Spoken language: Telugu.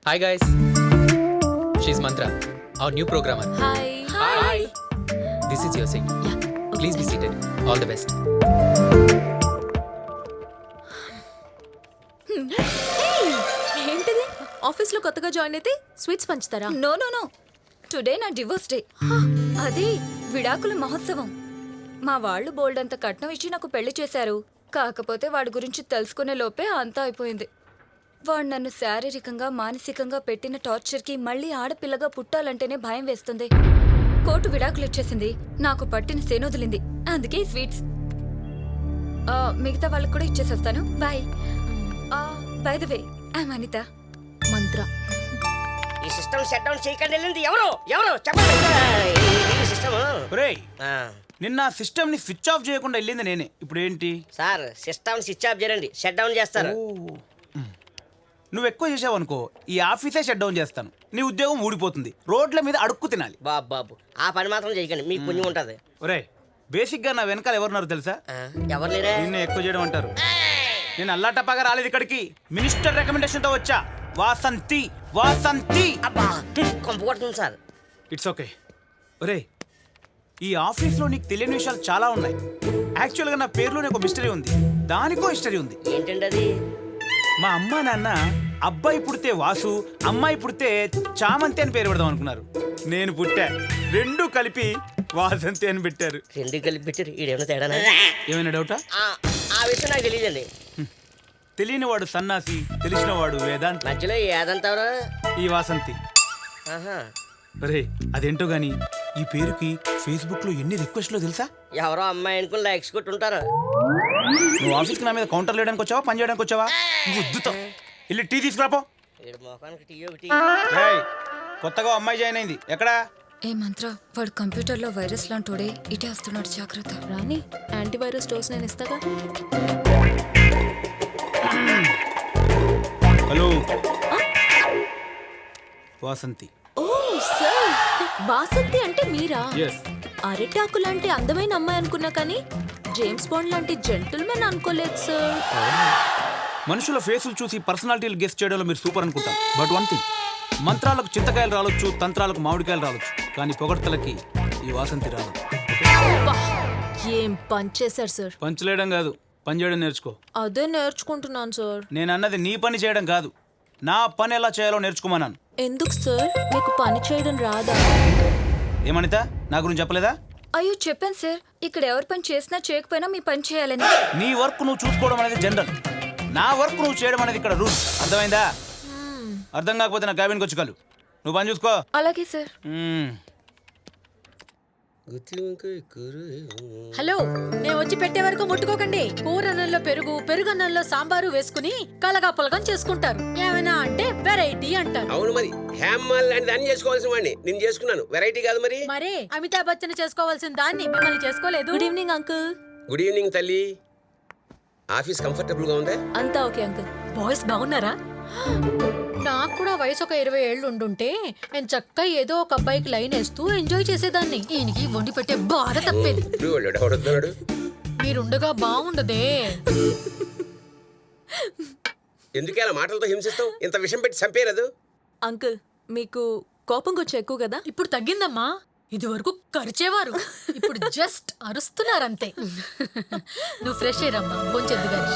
Hi guys, she's Mantra, our new programmer. Hi. Hi. This is your seat. Yeah. Please be seated. All the best. ఏంటిది ఆఫీస్ లో కొత్తగా జాయిన్ అయితే స్వీట్స్ పంచుతారా? నో టుడే నా డివోర్స్ డే. అది విడాకుల మహోత్సవం. మా వాళ్ళు బోల్డ్ అంత కట్నం ఇచ్చి నాకు పెళ్లి చేశారు. కాకపోతే వాడి గురించి తెలుసుకునే లోపే అంతా అయిపోయింది. వాడు నన్ను శారీరకంగా మానసికంగా పెట్టిన టార్చర్కి మళ్ళీ ఆడపిల్లగా పుట్టాలంటేనే భయం వేస్తుంది. కోర్టు విడాకులు ఇచ్చేసింది. నాకు పట్టిన సేనొదిలింది. అందుకే ఈ స్వీట్స్. మిగతా వాళ్ళకి కూడా ఇచ్చేసేస్తాను. Bye. By the way I Anitha. Mantra. ఈ సిస్టమ్ షట్ డౌన్ చేయకండి. వెళ్ళింది ఎవరు చెప్పండి. ఈ సిస్టమ్ ఒరేయ్, నిన్న సిస్టమ్ ని స్విచ్ ఆఫ్ చేయకుండా వెళ్ళింది నేనే. ఇప్పుడు ఏంటి సార్, సిస్టమ్ స్విచ్ ఆఫ్ చేయండి, షట్ డౌన్ చేస్తారు. నువ్వు ఎక్కువ చేసావు అనుకో, ఈ ఆఫీసే షట్ డౌన్ చేస్తాను. నీ ఉద్యోగం ఊడిపోతుంది. రోడ్ల మీద అడుక్కు తినాలి. బాబు ఆ పని మాత్రం చేయకండి, మీకు పుణ్యం ఉంటది. ఒరేయ్, బేసిక్ గా నా వెనకాల ఎవరున్నారు తెలుసా? ఎవరు లేరే? నిన్ను ఎక్కువ చేయడం అంటారు. నేను అల్లాటప్పగా రాలేదు ఇక్కడికి, మినిస్టర్ రికమెండేషన్ తో వచ్చా. వాసంతి. అబ్బా, కొంప కొడుతుంది సార్. It's okay. ఒరేయ్, ఈ ఆఫీస్లో నీకు తెలియని విషయాలు చాలా ఉన్నాయి. యాక్చువల్గా నా పేరులోనే ఒక మిస్టరీ ఉంది, దానికో హిస్టరీ ఉంది. ఏంటండి అది? మా అమ్మ నాన్న అబ్బాయి పుడితే వాసు, అమ్మాయి పుడితే చామంతి అని పేరు పెడదాం అనుకున్నారు. నేను పుట్టా, రెండు కలిపి వాసంతి అని పెట్టారు. రెండు కలిపి పెట్టారు. ఈడేమైనా తేడానా? ఏమైనా డౌటా? ఆ విషయం నాకు తెలియదండి. తెలియని వాడు సన్నాసి, తెలిసిన వాడు వేదాంత. మధ్యలో ఏదంటారు? ఈ వాసంతి. ఆహా, రే, అదేంటో గాని ఈ పేరుకి ఫేస్బుక్ లో ఎన్ని రిక్వెస్ట్లో తెలుసా? ఎవరో అమ్మాయి అనుకుని లైక్స్ కొట్టుంటారు. నువ్వు ఆఫీస్కి నా మీద కౌంటర్ లేయడానికి వచ్చావా, పని చేయడానికి వచ్చావా? గుద్దుతో వెళ్ళి టీ తీసుకురాపో. ఈడ మొఖానికి టీ ఒకటి. ఏయ్, కొత్తగా అమ్మాయి జాయిన్ అయింది. ఎక్కడా? ఏ మంత్ర, వాడు కంప్యూటర్లో వైరస్ లాంటోడే. ఇటే వస్తున్నాడు, జాగ్రత్త. రాని యాంటీవైరస్ డోస్ నేను ఇస్తాగా. హలో వాసంతి. ఓ సార్, వాసంతి అంటే మీరా? ఎస్. అరిటాకు లాంటి అందమైన అమ్మాయి అనుకున్నా కానీ జేమ్స్ బాండ్ లాంటి జెంటిల్మెన్ అనుకోలేదు సార్. మనుషుల ఫేసులు చూసి పర్సనాలిటీలు గెస్ట్ చేయడంలో మీరు సూపర్ అనుకుంటాం. బట్ వన్ థింగ్, మంత్రాలకు చింతకాయలు రాలొచ్చు, తంత్రాలకు మామిడికాయలు రాలొచ్చు, కానీ పొగడ్తలకి ఈ వాసంతి రాదు. అబ్బా, ఏం పని చేశారు సార్? పంచలేయడం కాదు, పని చేయడం నేర్చుకో. అదే నేర్చుకుంటున్నాను సార్. నేను అన్నది నీ పని చేయడం కాదు, నా పని ఎలా చేయాలో నేర్చుకోమన్నాను. ఎందుకు సార్, మీకు పని చేయడం రాదా? ఏమనిత, నా గురించి చెప్పలేదా? అయ్యో చెప్పాను సార్, ఇక్కడ ఎవరి పని చేసినా చేయకపోయినా మీ పని చేయాలని. నీ వర్క్ నువ్వు చూసుకోవడం అనేది జనరల్, నా వర్క్ నువ్వు చేయడం అనేది ఇక్కడ రూల్. అర్థమైందా? అర్థం కాకపోతే నా క్యాబిన్కి వచ్చి కలు. నువ్వు పని చూసుకో. అలాగే సార్. హలో, నేను వచ్చి పెట్టే వరకు ముట్టుకోకండి. కూరన్నంలో పెరుగు, పెరుగన్నంలో సాంబారు వేసుకుని కలగా పులగం చేసుకుంటారు. ఏమైనా అంటే వెరైటీ అంటారు. అవును, మరి హేమాల్ లాంటి దాన్ని చేసుకోవాల్సిన వాడిని నేను చేసుకున్నాను. వెరైటీ కాదు మరి. మరే అమితాబ్ బచ్చన్ చేసుకోవాల్సిన దాన్ని మిమ్మల్ని చేసుకోలేదు. Good evening uncle. Good evening తల్లి. ఆఫీస్ కంఫర్టబుల్ గా ఉందా? అంతా ఓకే అంకుల్. బాయ్స్ బాగున్నారా? నాకు కూడా వయసు ఒక 20 ఏళ్ళు ఉండుంటే నేను చక్కగా ఏదో ఒక అబ్బాయికి లైన్ వేస్తూ ఎంజాయ్ చేసేదాన్ని. ఈయనకి వండి పెట్టే బాధ తప్పేది. మీరుండగా బాగుండదే. ఎందుకే అలా మాటలతో హింసిస్తావు? ఇంత విషం పెట్టి చంపేరదు. అంకుల్, మీకు కోపం కొంచెం ఎక్కువ కదా? ఇప్పుడు తగ్గిందమ్మా. ఇది వరకు కరిచేవారు, ఇప్పుడు జస్ట్ అరుస్తున్నారంతే. నువ్వు ఫ్రెష్ అయ్యరమ్మా, కొంచెద్దు కానీ.